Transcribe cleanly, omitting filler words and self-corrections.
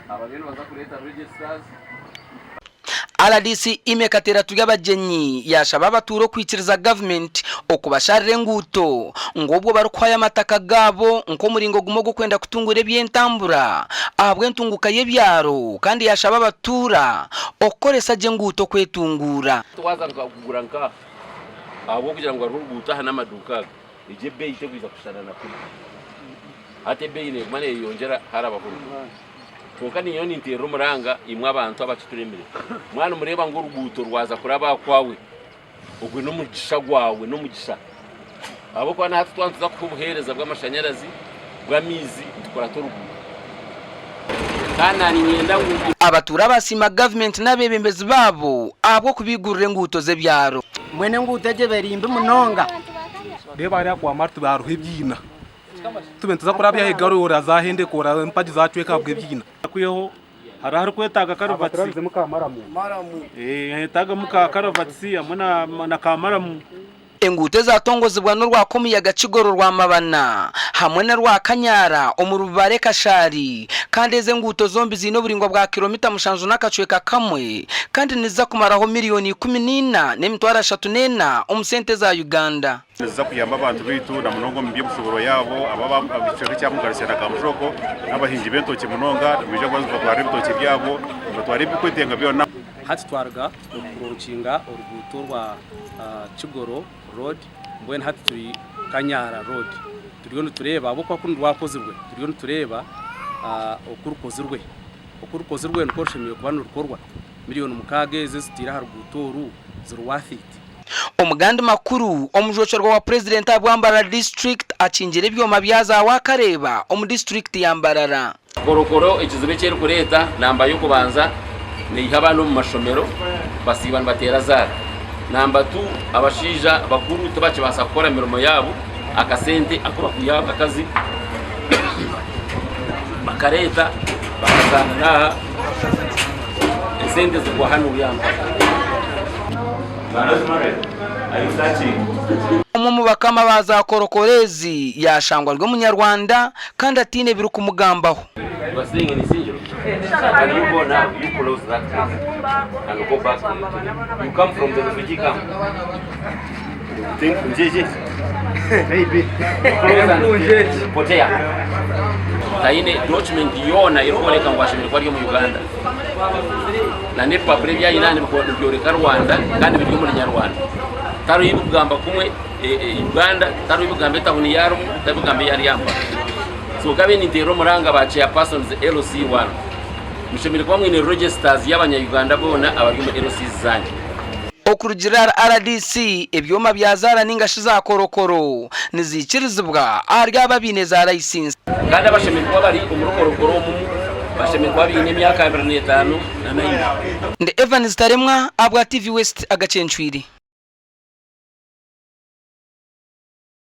abageni baza kuleta registers. RDC imekatera tugabajenyi yashaba abaturo kwikiriza government okubasharire Enguuto ngobwo barukwaya amataka gabo nko muringo gumogo kwenda kutungura byentambura ahabwe ntunguka yebyaro kandi yashaba abatura okoresa je Enguuto kwetungura Twaza kugura nka abo kugira ngo Enguuto hana maduka ije bei iteguza kushana na kuri ate bei ne mane yongera harabakuru Tukani yoni ntero muranga imwe abantu abacituremere mwana mureba ngo Enguuto rwaza kuraba kwawe ubwo no mugisha gwawe no mugisha abo kwa natwe twantuza kubuhereza bw'amashanyarazi bw'amizi tukora to Enguuto kana ni nyenda ngo abatura basima government n'abebembezi babo abwo kubigurira Enguuto ze byaro mwene Enguuto je berimbe munonga reba ari kwa martu baruhe byina tubentuza kurabya hegaro ora zahende kora mpaji zacweka bwe byina kuyeho harahari kwetaga karovati mukamaramu hetaga mukarovati amuna na kamaramu Enguuto zaatongozibwa n'urwa komiyaga Kigoro rwa Mabana hamwe na rwa Kanyara omurubare Kashari kandi eze Enguuto zombi zino buringwa bwa kilomita mushanju nakacweka kamwe kandi niza kumaraho miliyoni 14 n'emitwara 34 omusente za Uganda niza kuyamba abantu bitu na munongo mbye bushoboro yabo ababa abiceke cyamugarisana kamushoko n'abahinji bentoke munonga bije gwanzwa tware bitoke byabo tware bikwetenga byona hati twarga urukinga Enguuto rwa Kigoro road mbwe hati turi Kanyara road turiyo tureba abo kwa kundi wakozirwe turiyo tureba okurukozirwe nkoshimiye kubana urukorwa miliyoni mukage zitira Enguuto zirwathit omugandi makuru omujocherwa wa president wa Mbarara district acingire ibyoma byaza wakareba omu district ya Mbarara korokoro ikizibe cyeri kureta namba yo kubanza ni habano mu mashomero basibana batera zara namba 2 abashija bakuru tubache basakora mirimo yabo akasente akora kuyaba akazi bakareta bakazana naha esente zigwa hano yamba mu bakama baza korokorezi yashangwa rw'umunyarwanda kandi atine biru kumugambaho basinge ni sinjiro and you go now you close that and go back you come from the refugee camp think jeje maybe potea taine document yona irukoleka ngwashimira kwa mu Uganda na ne papre bya inani ko byoreka Rwanda kandi biri mu Nyarwanda taro yibugamba kumwe Uganda taro yibugamba tabuni yaro tabugamba yari yamba so kabe ni ntero muranga ba chairpersons LC1 mushimire kwa mwine registers y'abanya Uganda bona abari mu LC zanjye okurugira RDC ebyoma byazara ningashi za korokoro nizikirizibwa arya babineza license kandi abashimire kwa bari umurukorokoro mu bashimire kwa bine myaka 25 na 9 nde Evans Taremwa abwa TV West Agacencwire.